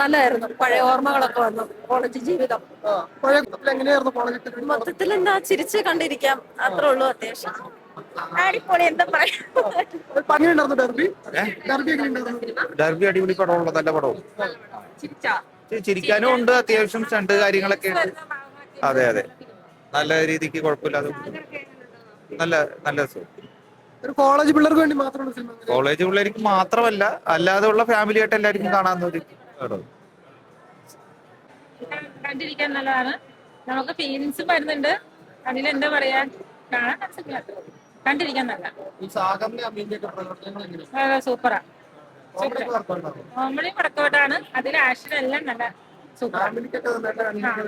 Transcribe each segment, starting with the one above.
നല്ലതായിരുന്നു. പഴയ ഓർമ്മകളൊക്കെ വന്നു. കോളേജ് ജീവിതം പഴയ എങ്ങനെയായിരുന്നു കോളേജ്? മൊത്തത്തിൽ എന്താ ചിരിച്ച് കണ്ടിരിക്കാം. അത്രേ ഉള്ളൂ. അത്യാവശ്യം അടിപൊളി. എന്താ പറയാ, എങ്ങനെയുണ്ടായിരുന്നു ഡെർബി? ഡെർബി എങ്ങനെയുണ്ടായിരുന്നു? ഡർബി അടിപൊളി പടമുള്ള നല്ല പടവും. ചിരിച്ചാ ചിരിക്കാനും ഉണ്ട്, അത്യാവശ്യം സ്റ്റണ്ട് കാര്യങ്ങളൊക്കെ ഉണ്ട്. അതെ അതെ, നല്ല രീതിക്ക് കുഴപ്പമില്ലാതെ നല്ല നല്ല രസം. ഒരു കോളേജ് പിള്ളേർക്ക് വേണ്ടി മാത്രമുള്ള സിനിമ. കോളേജ് പിള്ളേർക്ക് മാത്രമല്ല, അല്ലാതെ ഉള്ള ഫാമിലി ആയിട്ട് എല്ലാവർക്കും കാണാവുന്ന ഒരു പടം. കണ്ടിരിക്കാൻ നല്ലതാണ്. നമുക്ക് ഫീലിങ്സും വരുന്നുണ്ട്. അതിലെന്താ പറയാ, കാണാൻ കണ്ടിരിക്കാൻ നല്ല ഈ സാഗറിന്റെ അമ്മീന്റെ ഒക്കെ പ്രവർത്തനങ്ങൾ എങ്ങനെയാണ്? സൂപ്പറാ. കോമഡിക്ക് വർക്കുണ്ടാവും. കോമഡി വർക്കൗട്ടാണ്. അതിൽ ആക്ഷൻ എല്ലാം നല്ല സൂപ്പറാ. ഫാമിലിക്കൊക്കെ നന്നായിട്ട്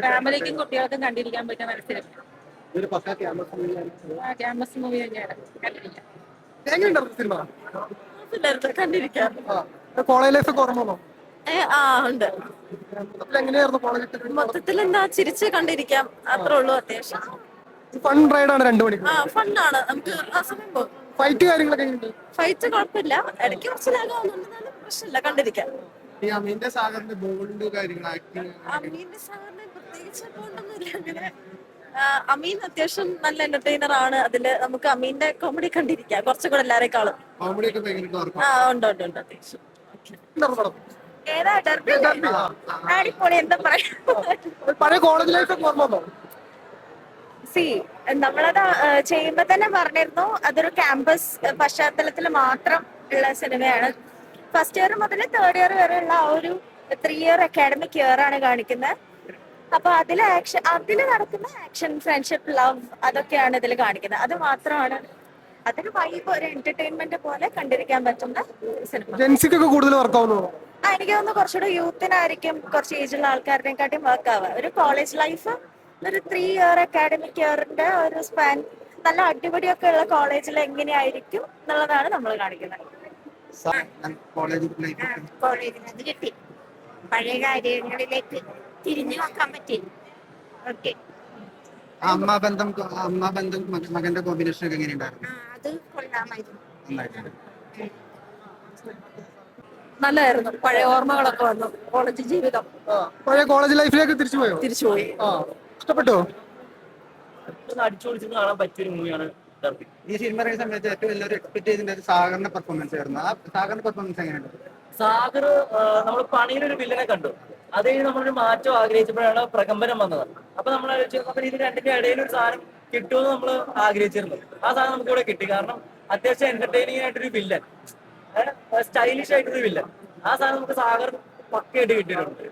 ഫാമിലിക്കും കുട്ടികൾക്കും കണ്ടിരിക്കാൻ പറ്റുന്ന നല്ല സിനിമ. ഇതൊരു പക്കാ ക്യാമ്പസ് മൂവിയാണ്. ക്യാമ്പസ് മൂവി തന്നെയാണ്. കണ്ടിരിക്കാം. എങ്ങനെയുണ്ടായിരുന്നു സിനിമ? കണ്ടിരിക്കാം. കോളേജ് ലൈഫ് ഒക്കെ ഓർമ്മ വന്നോ? ഉണ്ട്. എങ്ങനെയായിരുന്നു കോളേജ്? മൊത്തത്തിൽ എന്താ ചിരിച്ച് കണ്ടിരിക്കാം. അത്രേ ഉള്ളൂ. അത്യാവശ്യം ഫൺ റൈഡാണ് 2 മണിക്കൂർ. ഫണ്ണാണ്. നമുക്ക് ആ സമയം പോകും. ഫൈറ്റ് കാര്യങ്ങളൊക്കെ എങ്ങനെയുണ്ട്? ഫൈറ്റ് കുഴപ്പമില്ല. ഇടയ്ക്ക് കുറച്ച് ലാഗാവുന്നുണ്ടെന്നാലും പ്രശ്നമില്ല. കണ്ടിരിക്കാം. ഈ അമീന്റെ സാഗറിന്റെ ബോൾഡ് കാര്യങ്ങൾ ആക്ടിങ് അമീന്റെ സാറിന് പ്രത്യേകിച്ച് കൊണ്ടൊന്നുമില്ല അങ്ങനെ. അമീൻ അത്യാവശ്യം നല്ല എന്റർടൈനർ ആണ്. അതില് നമുക്ക് അമീന്റെ കോമഡി കണ്ടിരിക്കാം കുറച്ചുകൂടെ എല്ലാരെക്കാളും. കോമഡി ഒക്കെ ഭയങ്കര ഉണ്ട് അത്യാവശ്യം. ഏതാ ഡെർബി? അടിപൊളി. എന്താ പറയാ, പഴയ കോളേജ് ലൈഫ് ഒക്കെ ഓർമ്മ വന്നോ? നമ്മളത് ചെയ്യുമ്പോ തന്നെ പറഞ്ഞിരുന്നു, അതൊരു ക്യാമ്പസ് പശ്ചാത്തലത്തിൽ മാത്രം ഉള്ള സിനിമയാണ്. ഫസ്റ്റ് ഇയർ മുതൽ തേർഡ് ഇയർ വരെയുള്ള ആ ഒരു 3 ഇയർ അക്കാഡമിക് ഇയർ ആണ് കാണിക്കുന്നത്. അപ്പൊ അതില് നടക്കുന്ന ആക്ഷൻ, ഫ്രണ്ട്ഷിപ്പ്, ലവ് അതൊക്കെയാണ് ഇതിൽ കാണിക്കുന്നത്. അത് മാത്രമാണ് അതൊരു വൈബ്, ഒരു എന്റർടൈൻമെന്റ് പോലെ കണ്ടിരിക്കാൻ പറ്റുന്ന സിനിമ. ജെൻസിക്കൊക്കെ കൂടുതൽ വർക്ക് ആവുന്നു. എനിക്ക് തോന്നുന്നു കുറച്ചുകൂടെ യൂത്തിനായിരിക്കും, കുറച്ച് ഏജുള്ള ആൾക്കാരുടെക്കാട്ടും വർക്ക് ആവുക. ഒരു കോളേജ് ലൈഫ്, ഒരു 3 ഇയർ അക്കാഡമിക് ഇയറിന്റെ ഒരു സ്പാൻ, നല്ല അടിപൊളിയൊക്കെ ഉള്ള കോളേജിൽ എങ്ങനെയായിരിക്കും എന്നുള്ളതാണ് നമ്മൾ കാണിക്കുന്നത്. കോളേജിനത് കിട്ടി. പഴയ കാര്യങ്ങളിലേക്ക് തിരിഞ്ഞു നോക്കാൻ പറ്റി. ഓക്കെ. അമ്മ ബന്ധം മകന്റെ കോമ്പിനേഷൻ ഒക്കെ എങ്ങനെയുണ്ടായിരുന്നു? അത് കൊള്ളാമായിരുന്നു. നല്ലതായിരുന്നു. പഴയ ഓർമ്മകളൊക്കെ വന്നു. കോളേജ് ജീവിതം പഴയ കോളേജ് ലൈഫിലേക്ക് തിരിച്ചുപോയി. ഇഷ്ടപ്പെട്ടോ? അടിച്ചുപൊളിച്ച് കാണാൻ പറ്റിയ ഒരു മൂവിയാണ് ഡർബി. ഈ സിനിമ ഇറങ്ങിയ സമയത്ത് ഏറ്റവും വലിയൊരു എക്സ്പെക്ട് ചെയ്തിട്ട് സാഗറിന്റെ പെർഫോമൻസ് ആയിരുന്നു. ആ സാഗറിന്റെ പെർഫോമൻസ് എങ്ങനെയുണ്ട്? സാഗർ, നമ്മൾ പണിയിലൊരു വില്ലനെ കണ്ടു. അത് കഴിഞ്ഞ് നമ്മളൊരു മാറ്റം ആഗ്രഹിച്ചപ്പോഴാണ് പ്രകമ്പനം വന്നത്. അപ്പൊ നമ്മൾ ആലോചിച്ചു, ഇത് രണ്ടിന്റെ ഇടയിൽ ഒരു സാധനം കിട്ടുമെന്ന് നമ്മൾ ആഗ്രഹിച്ചിരുന്നു. ആ സാധനം നമുക്ക് ഇവിടെ കിട്ടി. കാരണം അത്യാവശ്യം എന്റർടൈനിങ് ആയിട്ടൊരു വില്ലൻ, സ്റ്റൈലിഷ് ആയിട്ടൊരു വില്ലൻ, ആ സാധനം നമുക്ക് സാഗർ പക്കയായിട്ട് കിട്ടിയിട്ടുണ്ട്.